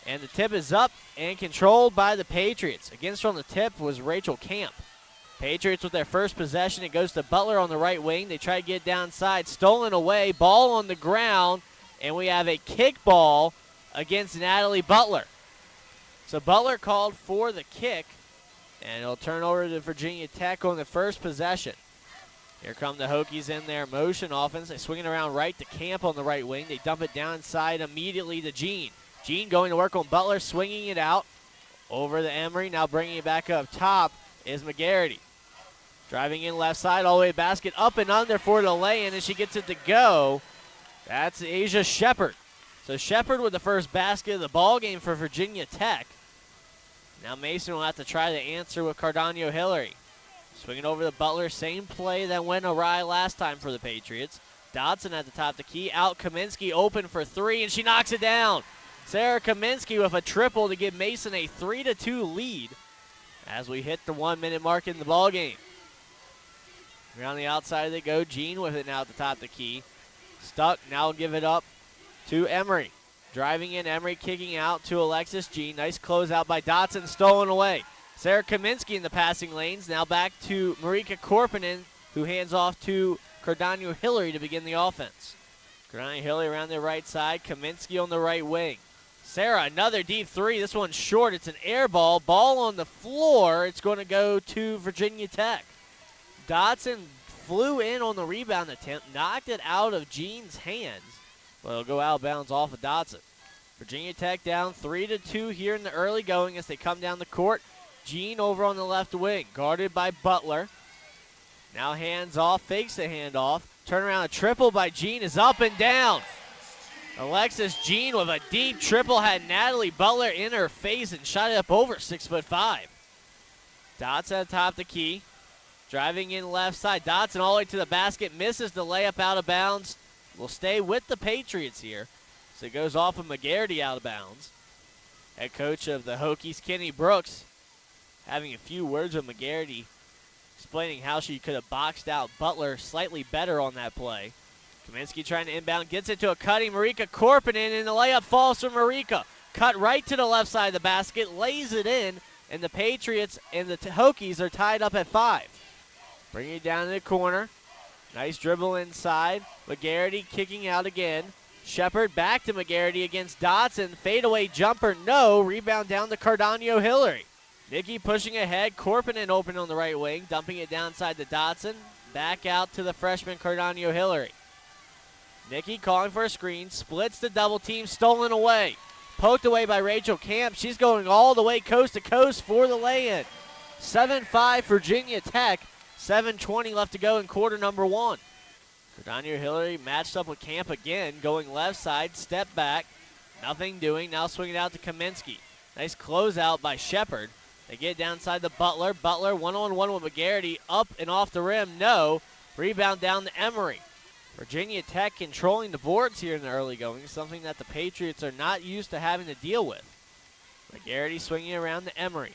And the tip is up and controlled by the Patriots. Against on the tip was Rachel Camp. Patriots with their first possession. It goes to Butler on the right wing. They try to get downside. Stolen away. Ball on the ground. And we have a kick ball against Natalie Butler. So Butler called for the kick. And it'll turn over to Virginia Tech on the first possession. Here come the Hokies in their motion offense. They swing it around right to Camp on the right wing. They dump it down inside immediately to Jean. Jean going to work on Butler, swinging it out over the Emory. Now bringing it back up top is McGarity. Driving in left side, all the way to basket, up and under for the lay-in, and she gets it to go. That's Asia Shepard. So Shepard with the first basket of the ball game for Virginia Tech. Now Mason will have to try to answer with Cardano Hillary. Swinging over to Butler, same play that went awry last time for the Patriots. Dodson at the top of the key, out Kaminsky open for three, and she knocks it down. Sarah Kaminsky with a triple to give Mason a 3-2 lead as we hit the 1 minute mark in the ball game. Around the outside they go. Jean with it now at the top of the key. Stuck, now give it up to Emory. Driving in, Emory kicking out to Alexis Jean. Nice closeout by Dotson, stolen away. Sarah Kaminsky in the passing lanes. Now back to Marika Korpinen, who hands off to Cardano Hillary to begin the offense. Cardano Hillary around the right side. Kaminsky on the right wing. Sarah, another deep three. This one's short. It's an air ball. Ball on the floor. It's going to go to Virginia Tech. Dotson flew in on the rebound attempt, knocked it out of Jean's hands. But it'll go out of bounds off of Dotson. Virginia Tech down 3-2 here in the early going as they come down the court. Jean over on the left wing, guarded by Butler. Now hands off, fakes the handoff. Turnaround, a triple by Jean is up and down. Alexis Jean with a deep triple had Natalie Butler in her face and shot it up over 6'5". Dotson at the top of the key. Driving in left side. Dotson all the way to the basket. Misses the layup out of bounds. Will stay with the Patriots here. So it goes off of McGarity out of bounds. Head coach of the Hokies, Kenny Brooks, having a few words with McGarity, explaining how she could have boxed out Butler slightly better on that play. Kaminsky trying to inbound, gets it to a cutting Marika Korpinen, and the layup falls from Marika. Cut right to the left side of the basket, lays it in, and the Patriots and the Hokies are tied up at 5. Bringing it down to the corner. Nice dribble inside. McGarity kicking out again. Shepard back to McGarity against Dotson. Fadeaway jumper, no. Rebound down to Cardano Hillary. Nikki pushing ahead. Korpinen open on the right wing. Dumping it downside to Dotson. Back out to the freshman Cardano Hillary. Nikki calling for a screen. Splits the double team. Stolen away. Poked away by Rachel Camp. She's going all the way coast to coast for the lay-in. 7-5 Virginia Tech. 7:20 left to go in quarter number 1. Cardano Hillary matched up with Camp again, going left side, step back, nothing doing. Now swinging out to Kaminsky. Nice closeout by Shepard. They get downside to Butler. Butler one-on-one with McGarity, up and off the rim, no. Rebound down to Emory. Virginia Tech controlling the boards here in the early going, something that the Patriots are not used to having to deal with. McGarity swinging around to Emory.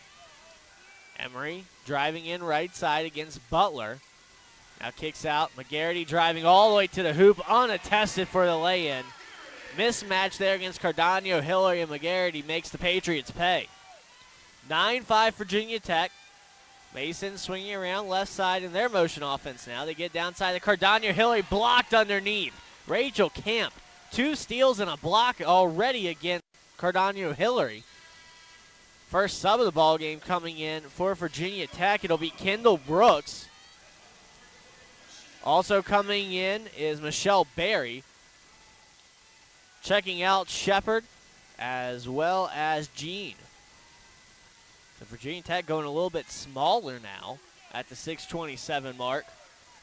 Emory driving in right side against Butler. Now kicks out. McGarity driving all the way to the hoop, unattested for the lay-in. Mismatch there against Cardano Hillary, and McGarity makes the Patriots pay. 9-5 Virginia Tech. Mason swinging around left side in their motion offense now. They get downside to Cardano Hillary, blocked underneath. Rachel Camp, 2 steals and a block already against Cardano Hillary. First sub of the ball game coming in for Virginia Tech. It'll be Kendall Brooks. Also coming in is Michelle Berry. Checking out Shepard as well as Jean. So Virginia Tech going a little bit smaller now at the 6:27 mark.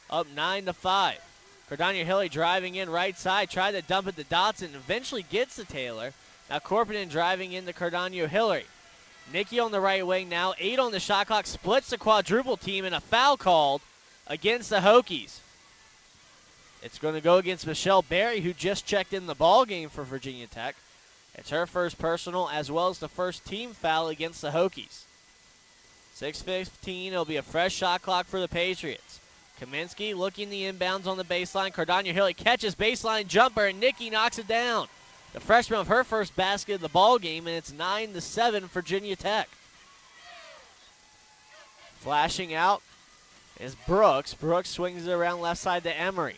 Up 9-5. Cardano Hillary driving in right side. Tried to dump it to Dotson. Eventually gets to Taylor. Now Korpinen driving into Cardano Hillary. Nikki on the right wing now. 8 on the shot clock. Splits the quadruple team, and a foul called against the Hokies. It's going to go against Michelle Berry, who just checked in the ball game for Virginia Tech. It's her first personal as well as the first team foul against the Hokies. 6:15. It'll be a fresh shot clock for the Patriots. Kaminsky looking the inbounds on the baseline. Cardano Hillary catches baseline jumper, and Nikki knocks it down. the freshman of her first basket of the ball game, and it's 9-7 Virginia Tech. Flashing out is Brooks. Brooks swings it around left side to Emery.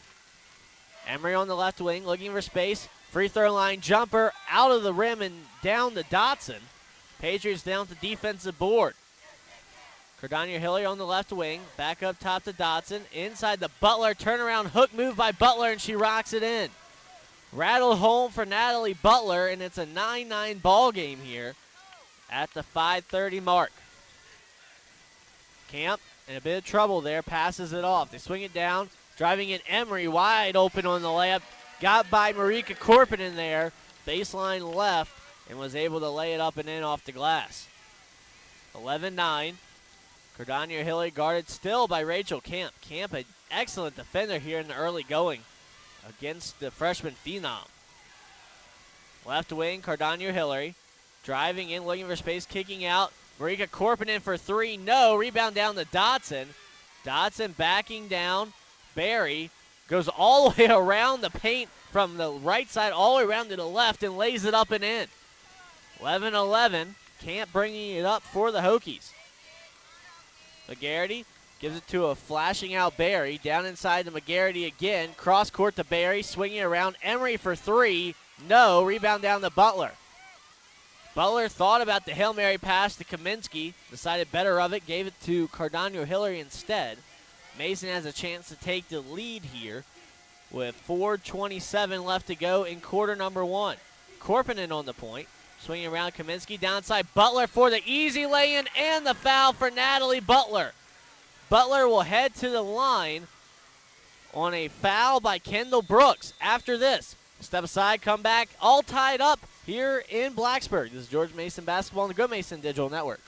Emery on the left wing looking for space. Free throw line jumper out of the rim and down to Dotson. Patriots down to defensive board. Cardania Hillary on the left wing. Back up top to Dotson. Inside the Butler. Turnaround hook move by Butler, and she rocks it in. Rattle home for Natalie Butler, and it's a 9-9 ball game here at the 5:30 mark. Camp in a bit of trouble there. Passes it off. They swing it down. Driving in Emery wide open on the layup. Got by Marika Corpin in there. Baseline left and was able to lay it up and in off the glass. 11-9. Cardania Hillary guarded still by Rachel Camp. Camp, an excellent defender here in the early going against the freshman phenom. Left wing, Cardania Hillary. Driving in, looking for space, kicking out. Marika Corpin in for three. No. Rebound down to Dotson. Dotson backing down. Barry goes all the way around the paint from the right side all the way around to the left and lays it up and in. 11-11. Camp bringing it up for the Hokies. McGarity gives it to a flashing out Barry. Down inside to McGarity again. Cross court to Barry. Swinging around Emery for three. No. Rebound down to Butler. Butler thought about the Hail Mary pass to Kaminsky. Decided better of it. Gave it to Cardano Hillary instead. Mason has a chance to take the lead here with 4:27 left to go in quarter number one. Korpinen on the point. Swinging around Kaminsky. Downside Butler for the easy lay-in and the foul for Natalie Butler. Butler will head to the line on a foul by Kendall Brooks. After this, step aside, come back, all tied up here in Blacksburg. This is George Mason Basketball on the Go Mason Digital Network.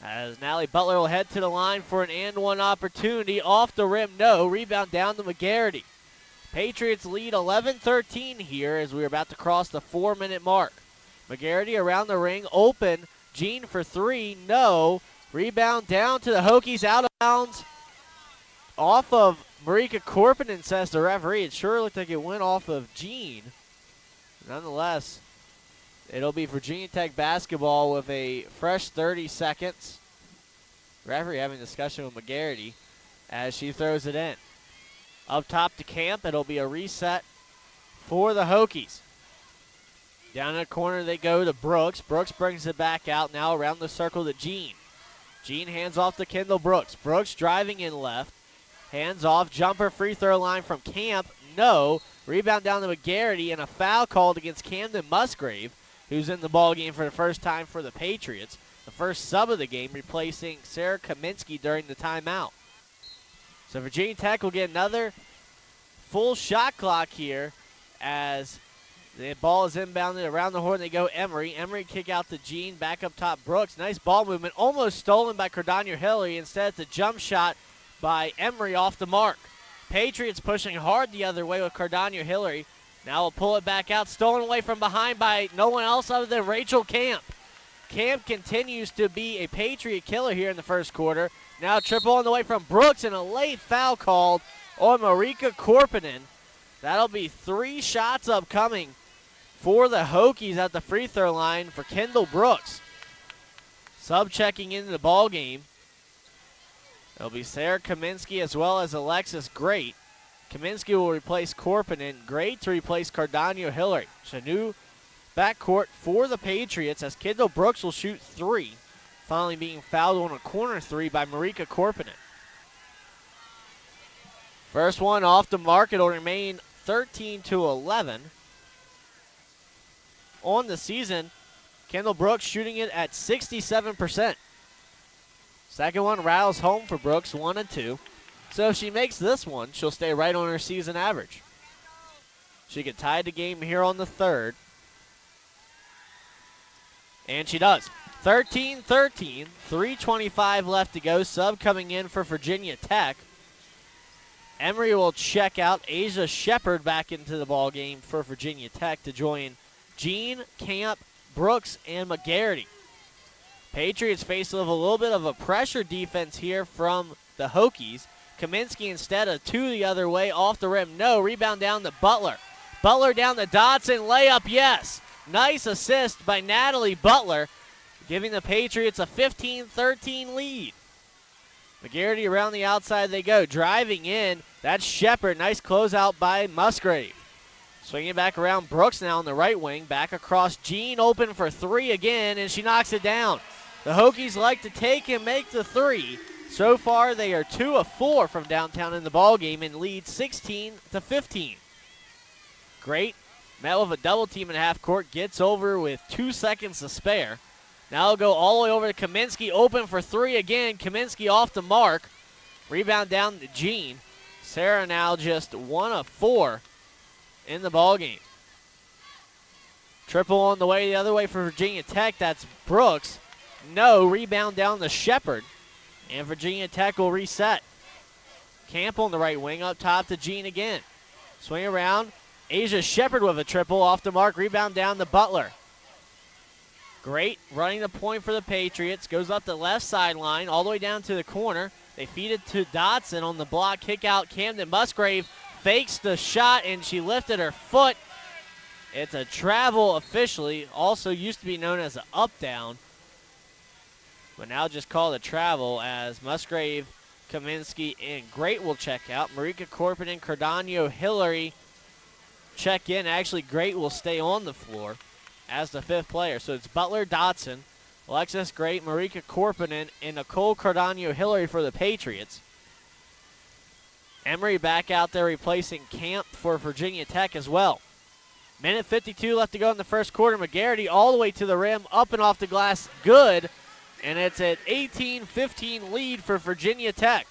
As Natalie Butler will head to the line for an and one opportunity. Off the rim, no. Rebound down to McGarity. Patriots lead 11-13 here as we're about to cross the 4-minute mark. McGarity around the ring, open. Jean for three, no. Rebound down to the Hokies, out of bounds. Off of Marika Korpinen, says the referee. It sure looked like it went off of Jean. Nonetheless, it'll be Virginia Tech basketball with a fresh 30 seconds. Referee having a discussion with McGarity as she throws it in. Up top to Camp, it'll be a reset for the Hokies. Down in the corner they go to Brooks. Brooks brings it back out now around the circle to Jean. Jean hands off to Kendall Brooks. Brooks driving in left. Hands off, jumper, free throw line from Camp. No. Rebound down to McGarity and a foul called against Camden Musgrave, who's in the ball game for the first time for the Patriots. The first sub of the game, replacing Sarah Kaminsky during the timeout. So Virginia Tech will get another full shot clock here as the ball is inbounded around the horn. They go Emery. Emery kick out to Jean, back up top Brooks. Nice ball movement, almost stolen by Cardania Hillary. Instead, it's a jump shot by Emery off the mark. Patriots pushing hard the other way with Cardania Hillary. Now we'll pull it back out. Stolen away from behind by no one else other than Rachel Camp. Camp continues to be a Patriot killer here in the first quarter. Now triple on the way from Brooks and a late foul called on Marika Korpinen. That'll be 3 shots upcoming for the Hokies at the free throw line for Kendall Brooks. Sub checking into the ball game. It'll be Sarah Kaminsky as well as Alexis Great. Kaminsky will replace Korpinen. Great to replace Cardano Hillary. So new backcourt for the Patriots as Kendall Brooks will shoot 3. Finally being fouled on a corner 3 by Marika Korpinen. First one off the mark. It'll remain 13-11. On the season, Kendall Brooks shooting it at 67%. Second one rattles home for Brooks, 1 and 2. So if she makes this one, she'll stay right on her season average. She could tie the game here on the third. And she does. 13-13, 3:25 left to go. Sub coming in for Virginia Tech. Emery will check out. Asia Shepard back into the ball game for Virginia Tech to join Jean, Camp, Brooks, and McGarity. Patriots face a little bit of a pressure defense here from the Hokies. Kaminsky instead of 2 the other way, off the rim. No, rebound down to Butler. Butler down to Dotson, layup, yes. Nice assist by Natalie Butler, giving the Patriots a 15-13 lead. McGarity around the outside they go. Driving in, that's Shepard. Nice closeout by Musgrave. Swinging back around, Brooks now on the right wing. Back across, Jean open for three again, and she knocks it down. The Hokies like to take and make the three. So far, they are 2 of 4 from downtown in the ballgame and lead 16-15. Great. Met with a double team in half court. Gets over with 2 seconds to spare. Now it'll go all the way over to Kaminsky. Open for three again. Kaminsky off the mark. Rebound down to Jean. Sarah now just 1 of 4 in the ballgame. Triple on the way the other way for Virginia Tech. That's Brooks. No. Rebound down to Shepard. And Virginia Tech will reset. Camp on the right wing up top to Jean again. Swing around. Asia Shepard with a triple off the mark. Rebound down to Butler. Great running the point for the Patriots. Goes up the left sideline all the way down to the corner. They feed it to Dotson on the block. Kick out Camden Musgrave. Fakes the shot and she lifted her foot. It's a travel officially. Also used to be known as an up-down. But now just called a travel as Musgrave, Kaminsky, and Great will check out. Marika Korpinen, Cardano, Hillary check in. Actually, Great will stay on the floor as the 5th player. So it's Butler, Dotson, Alexis Great, Marika Korpinen, and Nicole Cardano Hillary for the Patriots. Emery back out there replacing Camp for Virginia Tech as well. Minute 52 left to go in the first quarter. McGarity all the way to the rim, up and off the glass, good. And it's an 18-15 lead for Virginia Tech.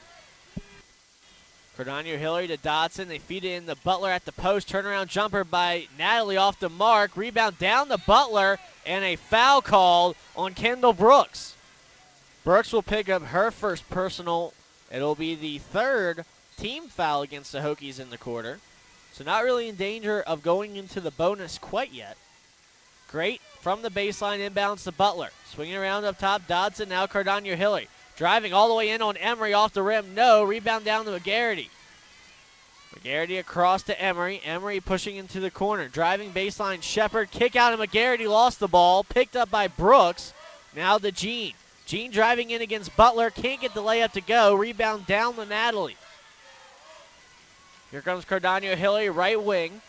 Cardano Hillary to Dotson. They feed it in the Butler at the post. Turnaround jumper by Natalie off the mark. Rebound down to Butler, and a foul called on Kendall Brooks. Brooks will pick up her first personal. It'll be the 3rd team foul against the Hokies in the quarter. So not really in danger of going into the bonus quite yet. Great from the baseline, inbounds to Butler. Swinging around up top, Dodson, now Cardano Hillary. Driving all the way in on Emery off the rim. No, rebound down to McGarity. McGarity across to Emery. Emery pushing into the corner. Driving baseline, Shepard. Kick out of McGarity, lost the ball. Picked up by Brooks. Now to Jean. Jean driving in against Butler. Can't get the layup to go. Rebound down to Natalie. Here comes Cardano Hillary, right wing.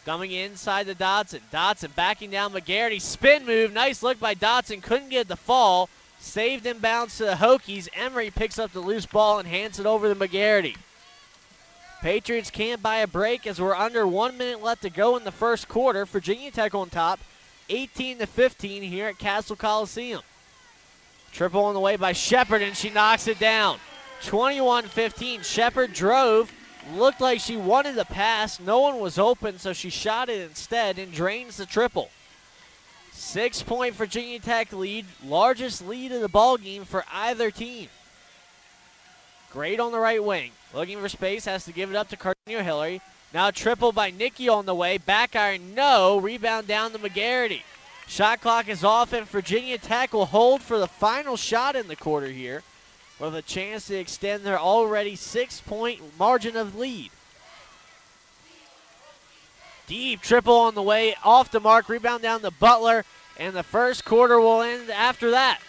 Coming inside to Dotson. Dotson backing down McGarity. Spin move. Nice look by Dotson. Couldn't get the fall. Saved inbounds to the Hokies. Emery picks up the loose ball and hands it over to McGarity. Patriots can't buy a break as we're under 1 minute left to go in the first quarter. Virginia Tech on top, 18-15 here at Castle Coliseum. Triple on the way by Shepard, and she knocks it down. 21-15. Shepard drove. Looked like she wanted the pass. No one was open, so she shot it instead and drains the triple. 6-point Virginia Tech lead. Largest lead of the ballgame for either team. Great on the right wing. Looking for space, has to give it up to Cardano Hillary. Now triple by Nikki on the way. Back iron, no. Rebound down to McGarity. Shot clock is off, and Virginia Tech will hold for the final shot in the quarter here, with a chance to extend their already 6-point margin of lead. Deep triple on the way, off the mark, rebound down to Butler, and the first quarter will end after that.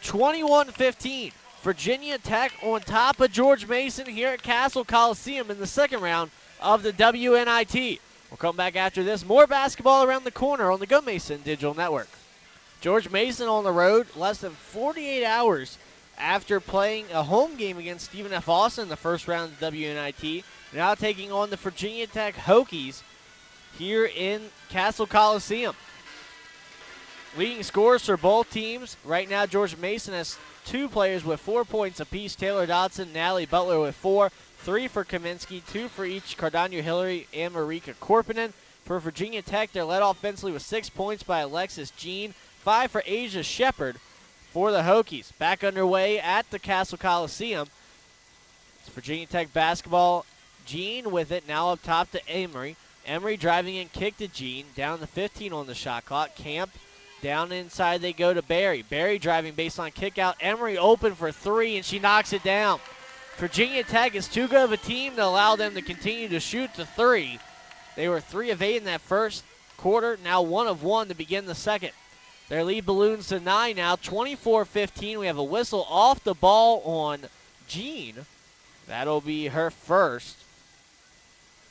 21-15. Virginia Tech on top of George Mason here at Castle Coliseum in the second round of the WNIT. We'll come back after this. More basketball around the corner on the Go Mason Digital Network. George Mason on the road less than 48 hours after playing a home game against Stephen F. Austin in the first round of the WNIT. Now taking on the Virginia Tech Hokies here in Castle Coliseum. Leading scorers for both teams. Right now, George Mason has 2 players with 4 points apiece. Taylor Dotson, Natalie Butler with 4. 3 for Kaminsky, 2 for each Cardano Hillary and Marika Korpinen. For Virginia Tech, they're led offensively with 6 points by Alexis Jean. 5 for Asia Shepard for the Hokies. Back underway at the Castle Coliseum. It's Virginia Tech basketball. Jean with it, now up top to Emery. Emery driving in, kick to Jean. Down to 15 on the shot clock. Camp. Down inside they go to Barry. Barry driving baseline kick out. Emery open for 3, and she knocks it down. Virginia Tech is too good of a team to allow them to continue to shoot the 3. They were 3 of 8 in that first quarter, now 1 of 1 to begin the second. Their lead balloons to 9 now, 24-15. We have a whistle off the ball on Jean. That'll be her first.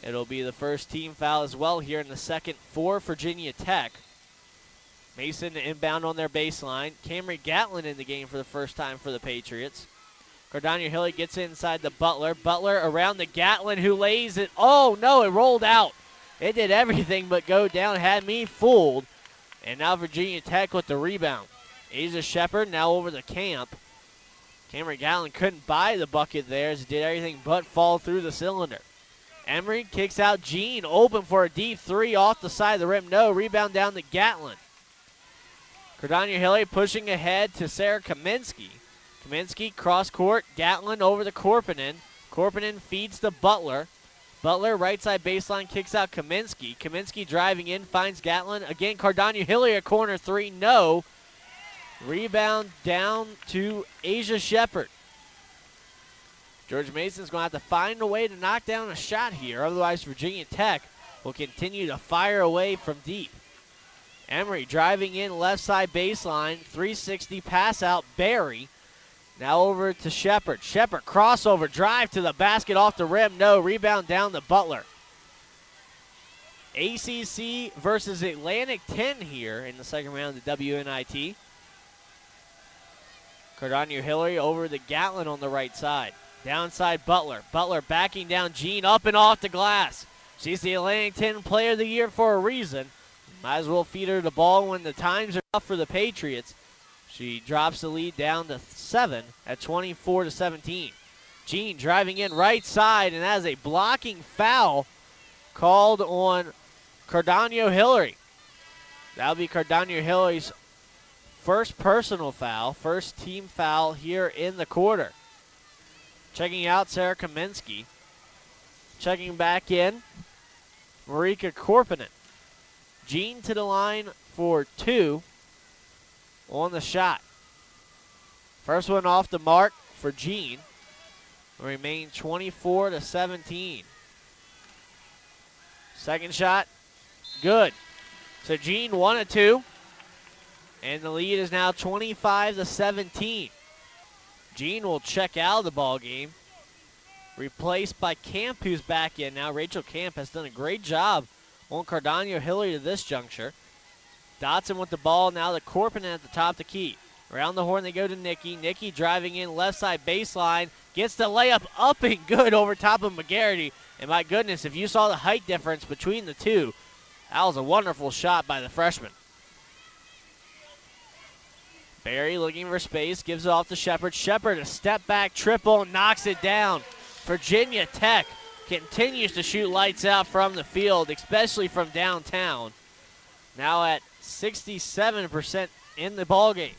It'll be the first team foul as well here in the second for Virginia Tech. Mason inbound on their baseline. Camry Gatlin in the game for the first time for the Patriots. Cardania Hilly gets inside the Butler. Butler around the Gatlin, who lays it. Oh, no, it rolled out. It did everything but go down, had me fooled. And now Virginia Tech with the rebound. Asia Shepard now over the Camp. Camry Gatlin couldn't buy the bucket there as it did everything but fall through the cylinder. Emery kicks out Jean, open for a deep three off the side of the rim. No, rebound down to Gatlin. Cardania Hilly pushing ahead to Sarah Kaminsky. Kaminsky cross court, Gatlin over to Korpinen. Korpinen feeds to Butler. Butler right side baseline kicks out Kaminsky. Kaminsky driving in, finds Gatlin. Again, Cardania Hilly a corner three, no. Rebound down to Asia Shepard. George Mason's going to have to find a way to knock down a shot here. Otherwise, Virginia Tech will continue to fire away from deep. Emery driving in left side baseline. 360 pass out. Barry. Now over to Shepard. Shepard crossover drive to the basket off the rim. No. Rebound down to Butler. ACC versus Atlantic 10 here in the second round of the WNIT. Cardania Hillary over to Gatlin on the right side. Downside Butler. Butler backing down Jean up and off the glass. She's the Atlantic 10 Player of the Year for a reason. Might as well feed her the ball when the times are tough for the Patriots. She drops the lead down to 7 at 24-17. Jean driving in right side, and that is a blocking foul called on Cardania Hillary. That'll be Cardania Hillary's first personal foul, first team foul here in the quarter. Checking out Sarah Kaminsky. Checking back in, Marika Korpinen. Jean to the line for 2 on the shot. First one off the mark for Jean. Remain 24-17. Second shot, good. So Jean 1 of 2. And the lead is now 25-17. Jean will check out of the ball game. Replaced by Camp, who's back in now. Rachel Camp has done a great job on Cardania Hillary to this juncture. Dotson with the ball now to Korpinen at the top of the key. Around the horn they go to Nikki. Nikki driving in left side baseline. Gets the layup up and good over top of McGarity. And my goodness, if you saw the height difference between the two, that was a wonderful shot by the freshman. Barry looking for space, gives it off to Shepard. Shepard, a step back triple, knocks it down. Virginia Tech continues to shoot lights out from the field, especially from downtown. Now at 67% in the ballgame.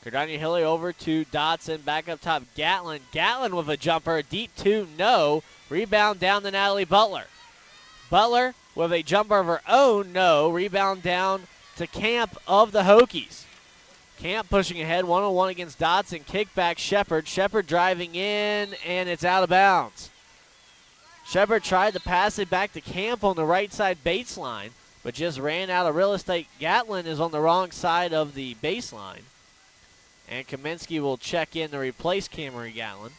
Cardania Hilly over to Dotson, back up top, Gatlin. Gatlin with a jumper, a deep 2, no. Rebound down to Natalie Butler. Butler with a jumper of her own, no. Rebound down to Camp of the Hokies. Camp pushing ahead, 1-on-1 against Dotson. Kickback Shepard. Shepard driving in, and it's out of bounds. Shepard tried to pass it back to Camp on the right side baseline, but just ran out of real estate. Gatlin is on the wrong side of the baseline. And Kaminsky will check in to replace Camry Gatlin.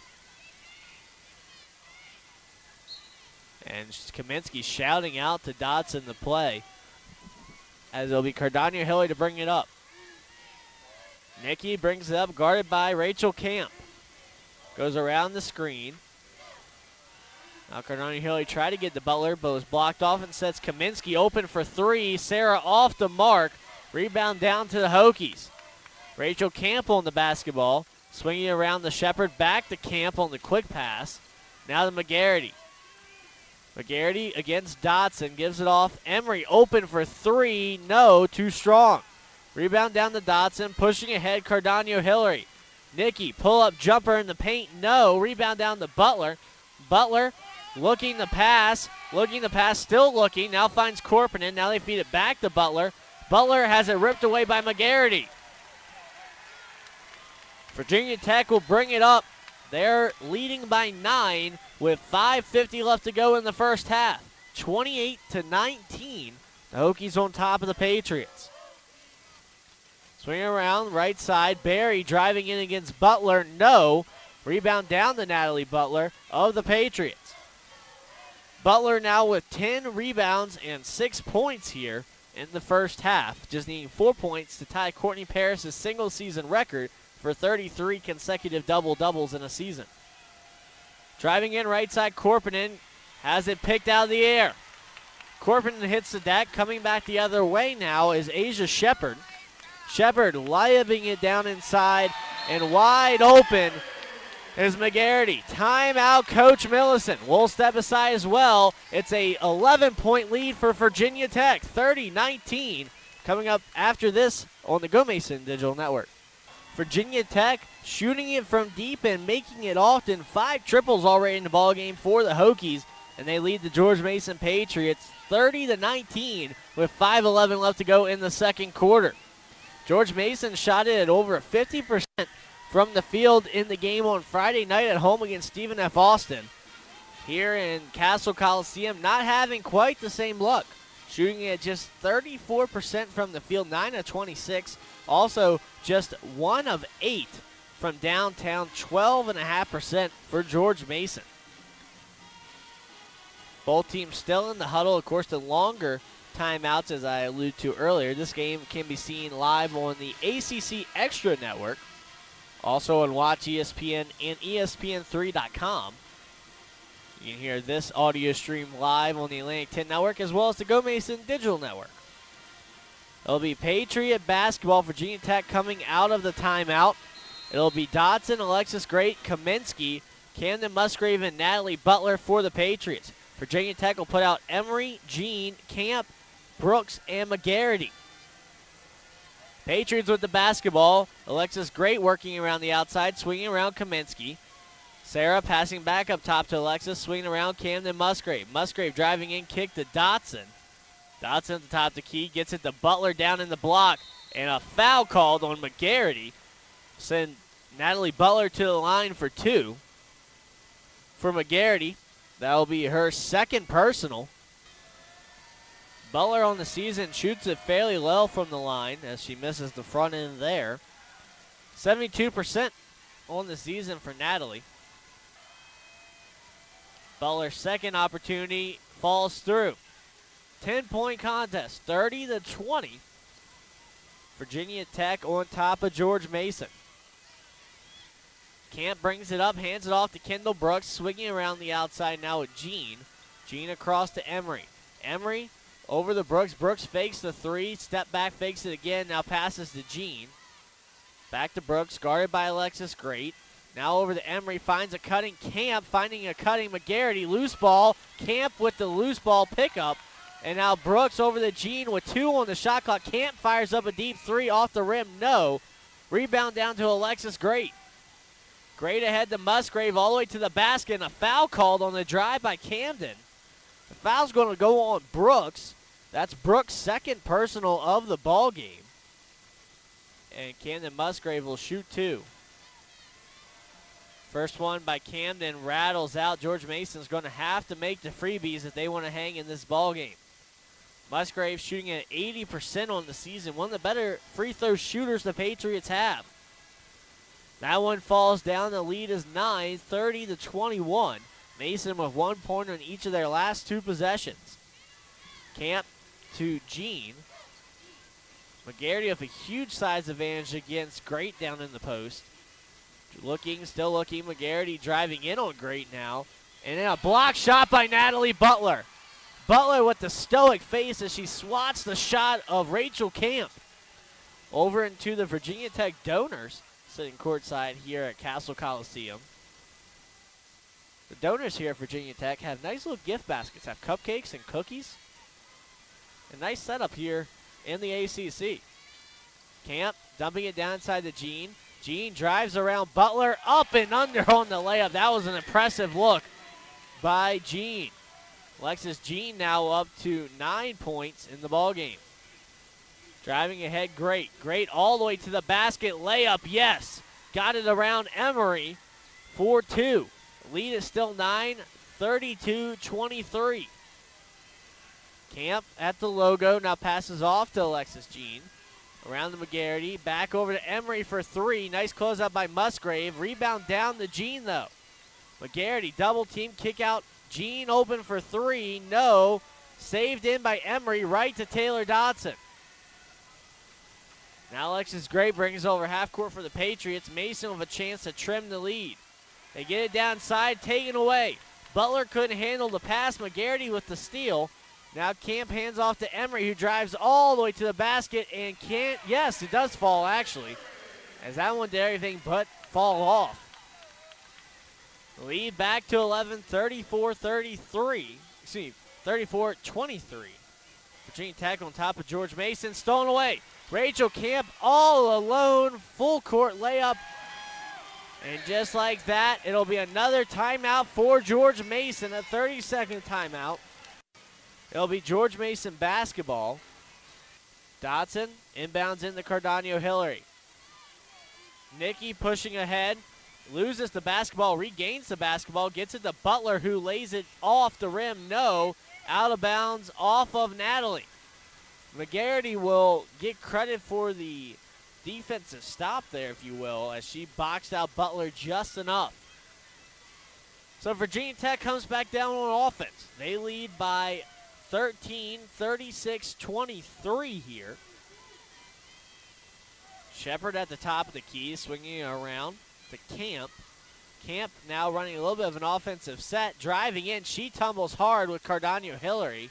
And Kaminsky shouting out to Dotson the play, as it'll be Cardania Hilly to bring it up. Nikki brings it up, guarded by Rachel Camp. Goes around the screen. Now Cardania Hilly tried to get the Butler, but was blocked off and sets Kaminsky open for 3. Sarah off the mark. Rebound down to the Hokies. Rachel Camp on the basketball. Swinging around the Shepard, back to Camp on the quick pass. Now to McGarity. McGarity against Dotson, gives it off. Emery open for 3, no, too strong. Rebound down to Dotson, pushing ahead Cardania Hillary. Nikki, pull-up jumper in the paint, no. Rebound down to Butler. Butler looking to pass, still looking. Now finds Korpinen. Now they feed it back to Butler. Butler has it ripped away by McGarity. Virginia Tech will bring it up. They're leading by 9 with 5:50 left to go in the first half. 28-19, the Hokies on top of the Patriots. Swinging around, right side, Barry driving in against Butler, no. Rebound down to Natalie Butler of the Patriots. Butler now with 10 rebounds and 6 points here in the first half, just needing 4 points to tie Courtney Paris' single-season record for 33 consecutive double-doubles in a season. Driving in right side, Korpinen has it picked out of the air. Korpinen hits the deck. Coming back the other way now is Asia Shepard. Shepard living it down inside, and wide open is McGarity. Timeout, Coach Millicent. We'll step aside as well. It's a 11-point lead for Virginia Tech, 30-19. Coming up after this on the Go Mason Digital Network. Virginia Tech shooting it from deep and making it often. 5 triples already in the ballgame for the Hokies, and they lead the George Mason Patriots 30-19 with 5:11 left to go in the second quarter. George Mason shot it at over 50% from the field in the game on Friday night at home against Stephen F. Austin. Here in Castle Coliseum, not having quite the same luck. Shooting at just 34% from the field, 9 of 26. Also, just 1 of 8 from downtown, 12.5% for George Mason. Both teams still in the huddle. Of course, the longer timeouts, as I alluded to earlier. This game can be seen live on the ACC Extra Network, also on Watch ESPN and ESPN3.com. You can hear this audio stream live on the Atlantic 10 Network as well as the Go Mason Digital Network. It'll be Patriot basketball. Virginia Tech coming out of the timeout. It'll be Dotson, Alexis Great, Kaminsky, Camden Musgrave, and Natalie Butler for the Patriots. Virginia Tech will put out Emery, Jean, Camp, Brooks, and McGarity. Patriots with the basketball. Alexis Great working around the outside, swinging around Kaminsky. Sarah passing back up top to Alexis, swinging around Camden Musgrave. Musgrave driving in, kick to Dotson. Dotson at the top of the key, gets it to Butler down in the block, and a foul called on McGarity. Send Natalie Butler to the line for 2. For McGarity, that will be her second personal. Butler on the season shoots it fairly well from the line as she misses the front end there. 72% on the season for Natalie. Butler's second opportunity falls through. 10-point contest, 30-20. Virginia Tech on top of George Mason. Camp brings it up, hands it off to Kendall Brooks, swinging around the outside now with Jean. Jean across to Emery. Emery over the Brooks. Brooks fakes the 3, step back, fakes it again, now passes to Jean. Back to Brooks, guarded by Alexis Great. Now over to Emery, finds a cutting Camp, finding a cutting McGarity, loose ball. Camp with the loose ball pickup. And now Brooks over to Jean with 2 on the shot clock. Camp fires up a deep 3 off the rim, no. Rebound down to Alexis Great. Great ahead to Musgrave all the way to the basket, and a foul called on the drive by Camden. The foul's going to go on Brooks. That's Brooks' second personal of the ball game. And Camden Musgrave will shoot 2. First one by Camden rattles out. George Mason's going to have to make the freebies if they want to hang in this ball game. Musgrave shooting at 80% on the season, one of the better free throw shooters the Patriots have. That one falls down. The lead is 9, 30-21. Mason with 1 point on each of their last 2 possessions. Camp to Jean. McGarity with a huge size advantage against Great down in the post. Looking, still looking. McGarity driving in on Great now. And then a block shot by Natalie Butler. Butler with the stoic face as she swats the shot of Rachel Camp. Over into the Virginia Tech donors, sitting courtside here at Castle Coliseum. The donors here at Virginia Tech have nice little gift baskets, have cupcakes and cookies. A nice setup here in the ACC. Camp dumping it down inside to Jean. Jean drives around Butler, up and under on the layup. That was an impressive look by Jean. Alexis Jean now up to 9 points in the ballgame. Driving ahead, Great. Great all the way to the basket. Layup, yes. Got it around Emery for 2. Lead is still 9, 32-23. Camp at the logo, now passes off to Alexis Jean. Around to McGarity, back over to Emery for 3. Nice closeout by Musgrave. Rebound down to Jean, though. McGarity, double team, kick out. Jean open for 3. No. Saved in by Emery, right to Taylor Dotson. Now Alexis Gray brings over half court for the Patriots. Mason with a chance to trim the lead. They get it downside, taken away. Butler couldn't handle the pass. McGarity with the steal. Now Camp hands off to Emery, who drives all the way to the basket and can't. Yes, it does fall, actually, as that one did everything but fall off. The lead back to 11, 34-33. Excuse me, 34-23. Virginia Tech on top of George Mason. Stolen away. Rachel Camp all alone. Full court layup. And just like that, it'll be another timeout for George Mason, a 30-second timeout. It'll be George Mason basketball. Dotson inbounds into Cardano Hillary. Nikki pushing ahead. Loses the basketball, regains the basketball, gets it to Butler, who lays it off the rim. No, out of bounds off of Natalie. McGarity will get credit for the defensive stop there, if you will, as she boxed out Butler just enough. So Virginia Tech comes back down on offense. They lead by 13, 36-23 here. Shepard at the top of the key, swinging around to Camp. Camp now running a little bit of an offensive set, driving in. She tumbles hard with Cardano Hillary.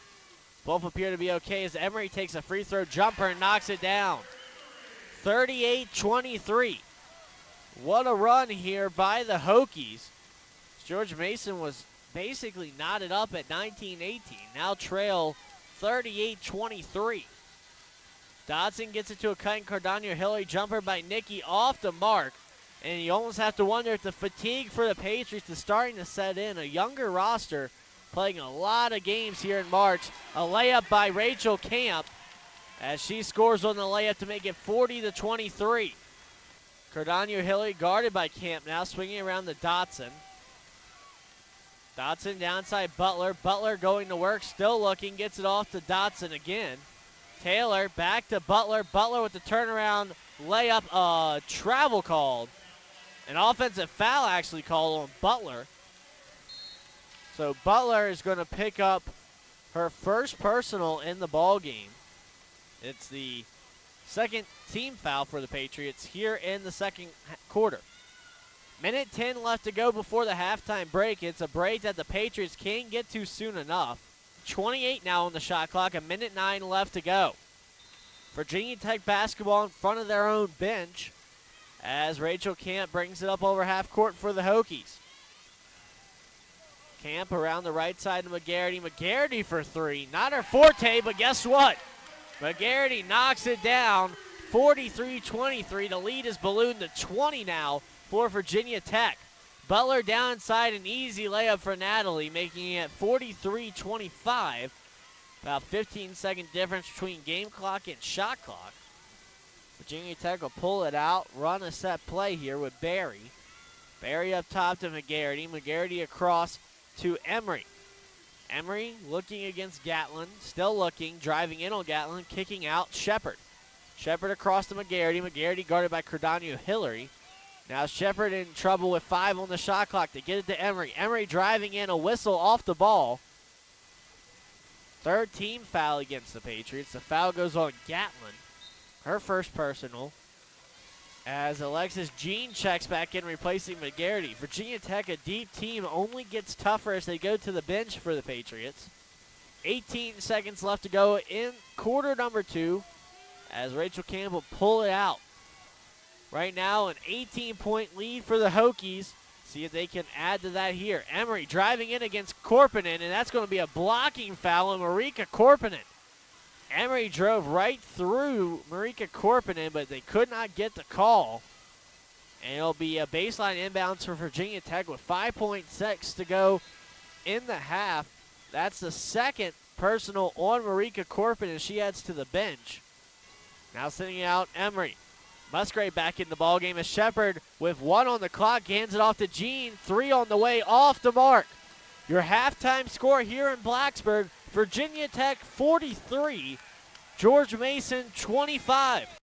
Both appear to be okay as Emery takes a free throw jumper and knocks it down. 38-23. What a run here by the Hokies. George Mason was basically knotted up at 19-18. Now trail 38-23. Dodson gets it to a cutting Cardano Hillary. Jumper by Nikki off the mark. And you almost have to wonder if the fatigue for the Patriots is starting to set in. A younger roster playing a lot of games here in March. A layup by Rachel Camp as she scores on the layup to make it 40-23. Cardano Hillary guarded by Camp now, swinging around to Dotson. Dotson downside Butler. Butler going to work, still looking, gets it off to Dotson again. Taylor back to Butler. Butler with the turnaround layup, travel called. An offensive foul actually called on Butler. So Butler is going to pick up her first personal in the ball game. It's the second team foul for the Patriots here in the second quarter. Minute 10 left to go before the halftime break. It's a break that the Patriots can't get to soon enough. 28 now on the shot clock, a minute 9 left to go. Virginia Tech basketball in front of their own bench as Rachel Camp brings it up over half court for the Hokies. Camp around the right side of McGarity. McGarity for 3. Not her forte, but guess what? McGarity knocks it down, 43-23. The lead is ballooned to 20 now for Virginia Tech. Butler down inside, an easy layup for Natalie, making it 43-25. About 15-second difference between game clock and shot clock. Virginia Tech will pull it out, run a set play here with Barry. Barry up top to McGarity. McGarity across to Emery. Emery looking against Gatlin, still looking, driving in on Gatlin, kicking out Shepard. Shepard across to McGarity. McGarity guarded by Cardano Hillary. Now Shepard in trouble with 5 on the shot clock. They get it to Emery. Emery driving in, a whistle off the ball. Third team foul against the Patriots. The foul goes on Gatlin. Her first personal. As Alexis Jean checks back in, replacing McGarity. Virginia Tech, a deep team, only gets tougher as they go to the bench for the Patriots. 18 seconds left to go in quarter number 2 as Rachel Campbell pull it out. Right now, an 18-point lead for the Hokies. See if they can add to that here. Emery driving in against Korpinen, and that's going to be a blocking foul on Marika Korpinen. Emery drove right through Marika Korpinen, but they could not get the call. And it'll be a baseline inbounds for Virginia Tech with 5.6 to go in the half. That's the second personal on Marika Korpinen. She heads to the bench. Now sending out Emery. Musgrave back in the ballgame as Shepherd with 1 on the clock hands it off to Gene. 3 on the way, off the mark. Your halftime score here in Blacksburg, Virginia Tech 43, George Mason 25.